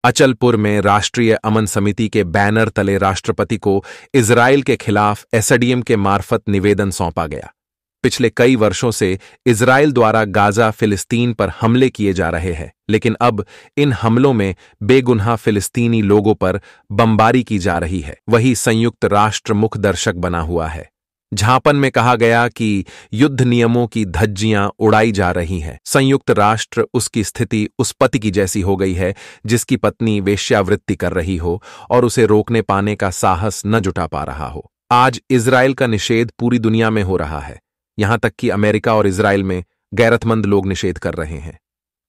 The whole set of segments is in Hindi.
अचलपुर में राष्ट्रीय अमन समिति के बैनर तले राष्ट्रपति को इजराइल के खिलाफ एसडीएम के मार्फत निवेदन सौंपा गया। पिछले कई वर्षों से इजराइल द्वारा गाजा फिलिस्तीन पर हमले किए जा रहे हैं, लेकिन अब इन हमलों में बेगुनाह फिलिस्तीनी लोगों पर बमबारी की जा रही है। वही संयुक्त राष्ट्र मुख्य दर्शक बना हुआ है। झापन में कहा गया कि युद्ध नियमों की धज्जियां उड़ाई जा रही हैं। संयुक्त राष्ट्र उसकी स्थिति उस पति की जैसी हो गई है जिसकी पत्नी वेश्यावृत्ति कर रही हो और उसे रोकने पाने का साहस न जुटा पा रहा हो। आज इजराइल का निषेध पूरी दुनिया में हो रहा है, यहां तक कि अमेरिका और इजराइल में गैरतमंद लोग निषेध कर रहे हैं।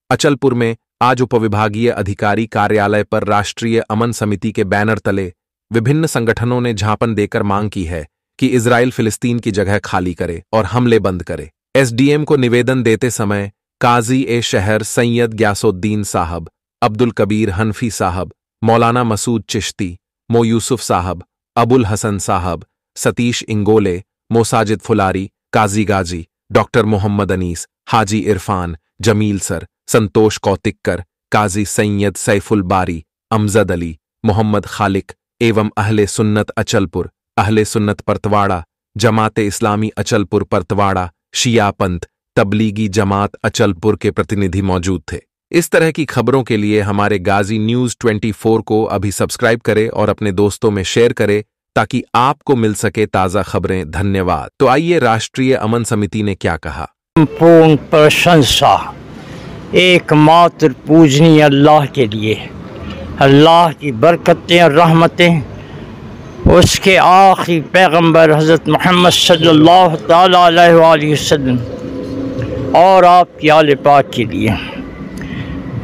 अचलपुर में आज उपविभागीय अधिकारी कार्यालय पर राष्ट्रीय अमन समिति के बैनर तले विभिन्न संगठनों ने झापन देकर मांग की है कि इजराइल फिलिस्तीन की जगह खाली करे और हमले बंद करे। एसडीएम को निवेदन देते समय काजी ए शहर सैयद ग्यासुद्दीन साहब, अब्दुल कबीर हनफी साहब, मौलाना मसूद चिश्ती, मो यूसुफ साहब, अबुल हसन साहब, सतीश इंगोले, मोसाजिद फुलारी, काजी गाजी, डॉक्टर मोहम्मद अनीस, हाजी इरफान, जमील सर, संतोष कौतिक्कर, काजी सैयद सैफुल बारी, अमजद अली, मोहम्मद खालिक एवं अहले सुन्नत अचलपुर, अहले सुन्नत परतवाड़ा, जमाते इस्लामी अचलपुर परतवाड़ा, शिया पंथ, तबलीगी जमात अचलपुर के प्रतिनिधि मौजूद थे। इस तरह की खबरों के लिए हमारे गाजी न्यूज़ 24 को अभी सब्सक्राइब करें और अपने दोस्तों में शेयर करें ताकि आपको मिल सके ताज़ा खबरें। धन्यवाद। तो आइए राष्ट्रीय अमन समिति ने क्या कहा। पूर्ण प्रशंसा एकमात्र पूजनीय अल्लाह के लिए, अल्लाह की बरकतें और रहमतें उसके आखिरी पैगंबर हज़रत मोहम्मद सल्लल्लाहु ताला अलैहि वसल्लम और आपकी आले पाक के लिए,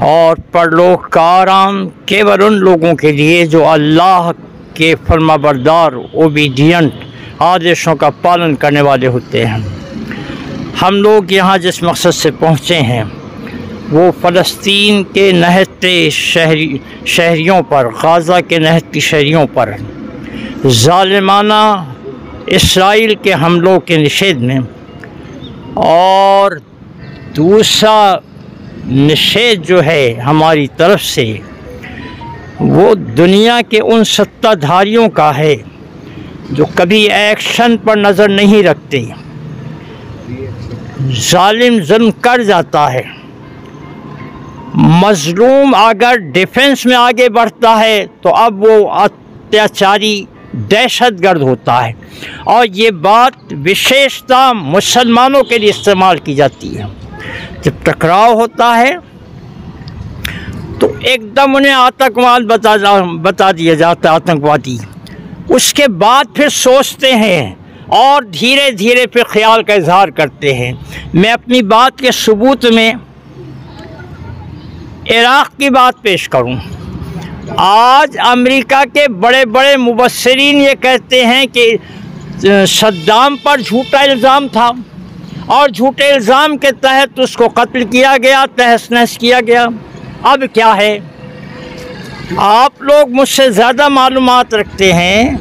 और परलोक का आराम केवल उन लोगों के लिए जो अल्लाह के फरमाबरदार ओबीडियंट आदेशों का पालन करने वाले होते हैं। हम लोग यहाँ जिस मकसद से पहुँचे हैं वो फ़लस्तीन के नहते शहरियों पर, गाज़ा के नहती शहरियों पर ज़ालिमाना इसराइल के हमलों के निषेध में, और दूसरा निषेध जो है हमारी तरफ से वो दुनिया के उन सत्ताधारियों का है जो कभी एक्शन पर नज़र नहीं रखते। जालिम जुल्म कर जाता है, मजलूम अगर डिफेंस में आगे बढ़ता है तो अब वो अत्याचारी दहशतगर्द होता है, और ये बात विशेषता मुसलमानों के लिए इस्तेमाल की जाती है। जब टकराव होता है तो एकदम उन्हें आतंकवाद बता दिया जाता है, आतंकवादी। उसके बाद फिर सोचते हैं और धीरे धीरे फिर ख्याल का इजहार करते हैं। मैं अपनी बात के सबूत में इराक़ की बात पेश करूं। आज अमेरिका के बड़े बड़े मुबस्सिरीन ये कहते हैं कि सद्दाम पर झूठा इल्ज़ाम था और झूठे इल्ज़ाम के तहत उसको कत्ल किया गया, तहस नहस किया गया। अब क्या है, आप लोग मुझसे ज़्यादा मालूमात रखते हैं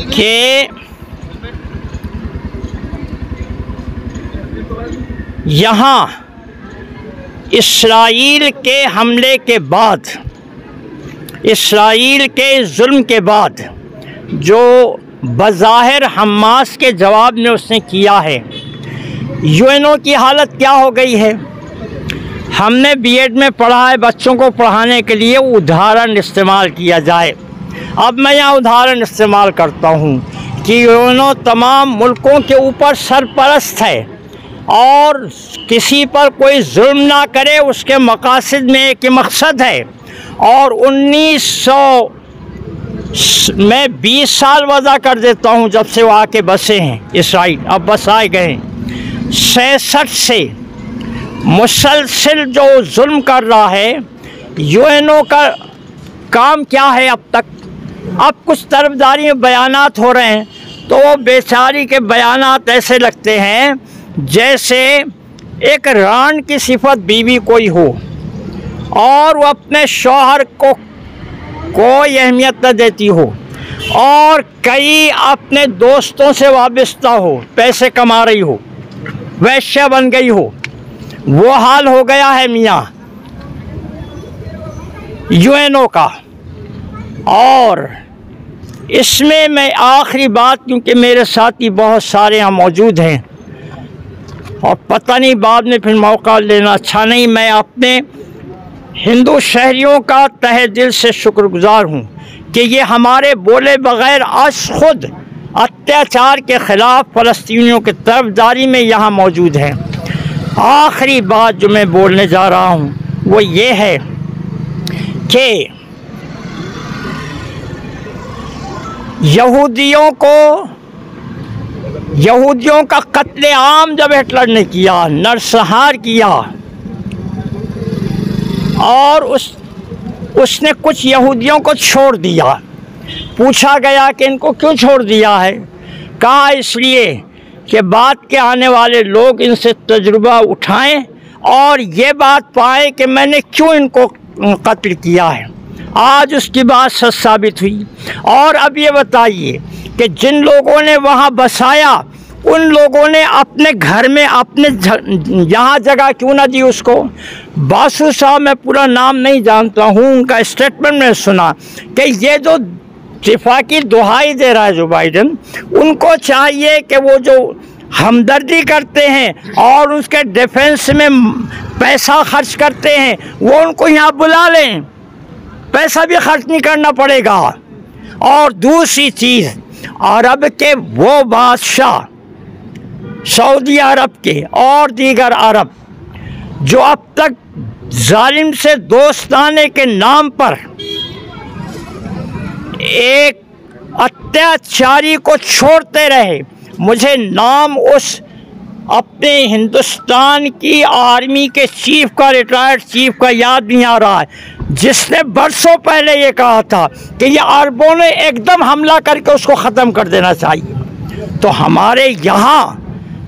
कि यहाँ इसराइल के हमले के बाद, इसराइल के जुल्म के बाद जो बज़ाहिर हमास के जवाब में उसने किया है, यूएनओ की हालत क्या हो गई है। हमने बीएड में पढ़ा है, बच्चों को पढ़ाने के लिए उदाहरण इस्तेमाल किया जाए। अब मैं यहाँ उदाहरण इस्तेमाल करता हूँ कि यूएनओ तमाम मुल्कों के ऊपर सरपरस्त है और किसी पर कोई जुल्म ना करे, उसके मकासद में एक मकसद है। और 1900 में 20 साल वज़ा कर देता हूँ जब से वो आके बसे हैं इसराइल, अब बसाए गए। 66 से मुसलसिल जो जुल्म कर रहा है, यूएनओ का काम क्या है अब तक। अब कुछ तरफदारी में बयानात हो रहे हैं तो वो बेचारी के बयानात ऐसे लगते हैं जैसे एक रान की सिफत बीवी कोई हो और वो अपने शौहर को कोई अहमियत न देती हो और कई अपने दोस्तों से वाबस्ता हो, पैसे कमा रही हो, वैश्या बन गई हो। वो हाल हो गया है मियाँ। यूएनओ का। और इसमें मैं आखिरी बात, क्योंकि मेरे साथी बहुत सारे यहाँ मौजूद हैं और पता नहीं बाद में फिर मौका लेना अच्छा नहीं, मैं अपने हिंदू शहरियों का तहे दिल से शुक्रगुजार हूँ कि ये हमारे बोले बग़ैर आज खुद अत्याचार के ख़िलाफ़ फ़लस्तीनियों की तरफदारी में यहाँ मौजूद हैं। आखिरी बात जो मैं बोलने जा रहा हूँ वो ये है कि यहूदियों का कत्ले आम जब हिटलर ने किया, नरसंहार किया, और उसने कुछ यहूदियों को छोड़ दिया। पूछा गया कि इनको क्यों छोड़ दिया है? कहा इसलिए कि बाद के आने वाले लोग इनसे तजुर्बा उठाएं और ये बात पाएं कि मैंने क्यों इनको कत्ल किया है। आज उसकी बात सच साबित हुई। और अब ये बताइए कि जिन लोगों ने वहाँ बसाया उन लोगों ने अपने घर में अपने यहाँ जगह क्यों ना दी उसको? बासु साहब, मैं पूरा नाम नहीं जानता हूँ, उनका स्टेटमेंट में सुना कि ये जो दिफा की दुहाई दे रहा है जो बाइडन, उनको चाहिए कि वो जो हमदर्दी करते हैं और उसके डिफेंस में पैसा खर्च करते हैं वो उनको यहाँ बुला लें, पैसा भी खर्च नहीं करना पड़ेगा। और दूसरी चीज़, अरब के वो बादशाह, सऊदी अरब के और दीगर अरब जो अब तक जालिम से दोस्ताने के नाम पर एक अत्याचारी को छोड़ते रहे, मुझे नाम उस अपने हिंदुस्तान की आर्मी के चीफ का, रिटायर्ड चीफ का याद नहीं आ रहा है, जिसने बरसों पहले ये कहा था कि ये अरबों ने एकदम हमला करके उसको ख़त्म कर देना चाहिए। तो हमारे यहाँ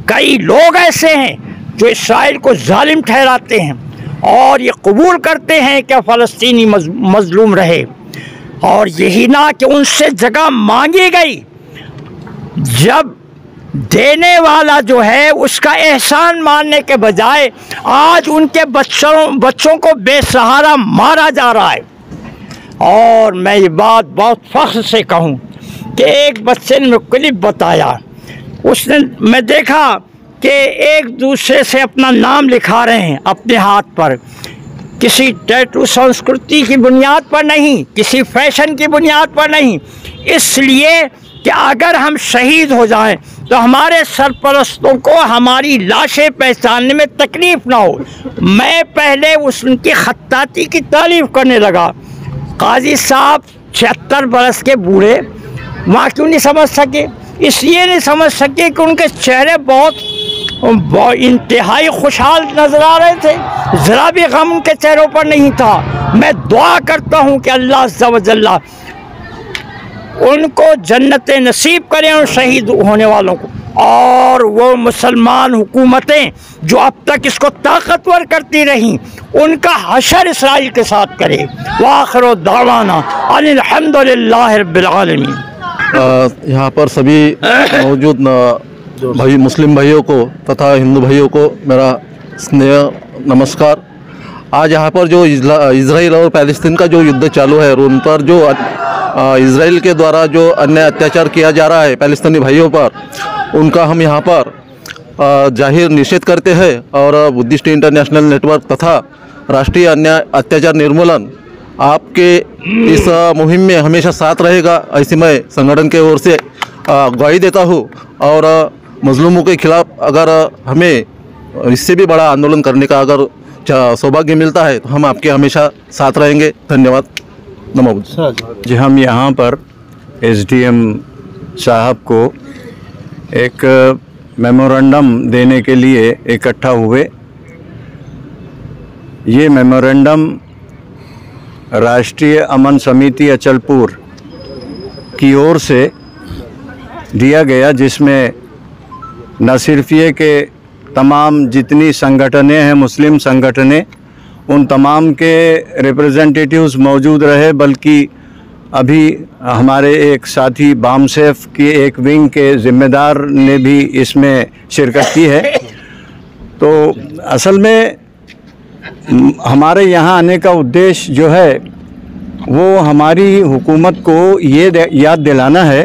कई लोग ऐसे हैं जो इसराइल को जालिम ठहराते हैं और ये कबूल करते हैं कि फ़लस्तीनी मज़लूम रहे। और यही ना कि उनसे जगह मांगी गई, जब देने वाला जो है उसका एहसान मानने के बजाय आज उनके बच्चों को बेसहारा मारा जा रहा है। और मैं ये बात बहुत फ़ख्र से कहूँ कि एक बच्चे ने क्लिप बताया, उसने, मैं देखा कि एक दूसरे से अपना नाम लिखा रहे हैं अपने हाथ पर, किसी टैटू संस्कृति की बुनियाद पर नहीं, किसी फैशन की बुनियाद पर नहीं, इसलिए कि अगर हम शहीद हो जाएं तो हमारे सरपरस्तों को हमारी लाशें पहचानने में तकलीफ़ ना हो। मैं पहले उनकी खत्ताती की तारीफ़ करने लगा। काजी साहब 76 बरस के बूढ़े वहाँ क्यों नहीं समझ सके? इसलिए नहीं समझ सके कि उनके चेहरे बहुत इंतहाई खुशहाल नज़र आ रहे थे, ज़रा भी गम उनके चेहरों पर नहीं था। मैं दुआ करता हूँ कि अल्लाह अज़्ज़ा व जल्ला उनको जन्नत नसीब करें और शहीद होने वालों को, और वो मुसलमान हुकूमतें जो अब तक इसको ताकतवर करती रहीं उनका हशर इसराइल के साथ करे। वाखिर दावाना अनिल हम्दुलिल्लाहि रब्बिल आलमीन। यहाँ पर सभी मौजूद भाई मुस्लिम भाइयों को तथा हिंदू भाइयों को मेरा स्नेह नमस्कार। आज यहाँ पर जो इजराइल और पैलेस्तीन का जो युद्ध चालू है, उन पर जो इजराइल के द्वारा जो अन्य अत्याचार किया जा रहा है पैलेस्तीनी भाइयों पर, उनका हम यहाँ पर जाहिर निषेध करते हैं। और बुद्धिस्ट इंटरनेशनल नेटवर्क तथा राष्ट्रीय अन्याय अत्याचार निर्मूलन आपके इस मुहिम में हमेशा साथ रहेगा, ऐसी मैं संगठन के ओर से ग्वाही देता हूँ। और मजलूमों के खिलाफ अगर हमें इससे भी बड़ा आंदोलन करने का अगर सौभाग्य मिलता है तो हम आपके हमेशा साथ रहेंगे। धन्यवाद। नमो बुद्ध। जी, हम यहाँ पर एसडीएम साहब को एक मेमोरेंडम देने के लिए इकट्ठा हुए। ये मेमोरेंडम राष्ट्रीय अमन समिति अचलपुर की ओर से दिया गया, जिसमें न सिर्फ ये कि तमाम जितनी संगठनें हैं, मुस्लिम संगठनें, उन तमाम के रिप्रेजेंटेटिव्स मौजूद रहे, बल्कि अभी हमारे एक साथी बामसेफ की एक विंग के ज़िम्मेदार ने भी इसमें शिरकत की है। तो असल में हमारे यहाँ आने का उद्देश्य जो है वो हमारी हुकूमत को ये याद दिलाना है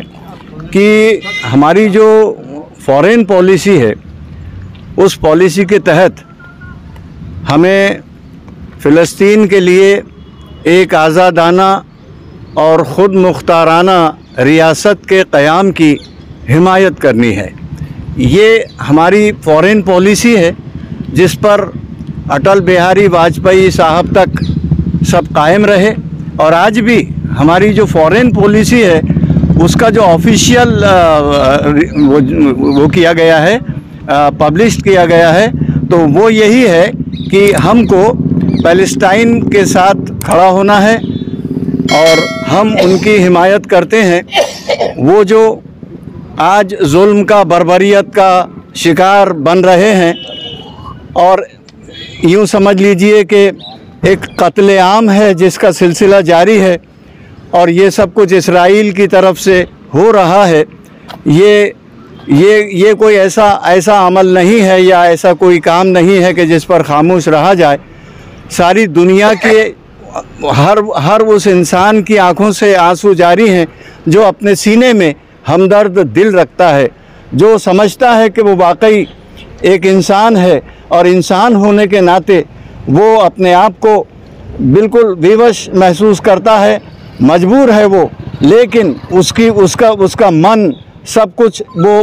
कि हमारी जो फॉरेन पॉलिसी है, उस पॉलिसी के तहत हमें फ़िलिस्तीन के लिए एक आज़ादाना और ख़ुद मुख्ताराना रियासत के क़याम की हिमायत करनी है। ये हमारी फ़ॉरेन पॉलिसी है जिस पर अटल बिहारी वाजपेयी साहब तक सब कायम रहे, और आज भी हमारी जो फ़ॉरेन पॉलिसी है उसका जो ऑफिशियल वो किया गया है, पब्लिश किया गया है, तो वो यही है कि हमको पैलेस्टाइन के साथ खड़ा होना है और हम उनकी हिमायत करते हैं। वो जो आज जुल्म का, बर्बरियत का शिकार बन रहे हैं, और यूँ समझ लीजिए कि एक कत्लेआम है जिसका सिलसिला जारी है, और ये सब कुछ इस्राईल की तरफ से हो रहा है। ये कोई ऐसा अमल नहीं है या ऐसा कोई काम नहीं है कि जिस पर खामोश रहा जाए। सारी दुनिया के हर उस इंसान की आंखों से आंसू जारी हैं जो अपने सीने में हमदर्द दिल रखता है, जो समझता है कि वो वाकई एक इंसान है, और इंसान होने के नाते वो अपने आप को बिल्कुल विवश महसूस करता है, मजबूर है वो, लेकिन उसका मन सब कुछ वो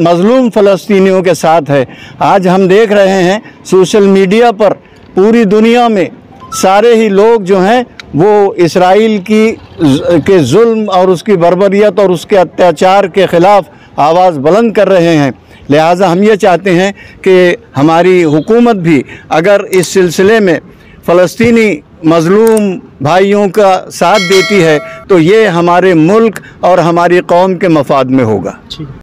मज़लूम फ़लस्तीनियों के साथ है। आज हम देख रहे हैं सोशल मीडिया पर पूरी दुनिया में सारे ही लोग जो हैं वो इस्राईल के जुल्म और उसकी बर्बरियत और उसके अत्याचार के ख़िलाफ़ आवाज़ बुलंद कर रहे हैं। लिहाजा हम ये चाहते हैं कि हमारी हुकूमत भी अगर इस सिलसिले में फ़लस्तीनी मज़लूम भाइयों का साथ देती है तो ये हमारे मुल्क और हमारी कौम के मफाद में होगा।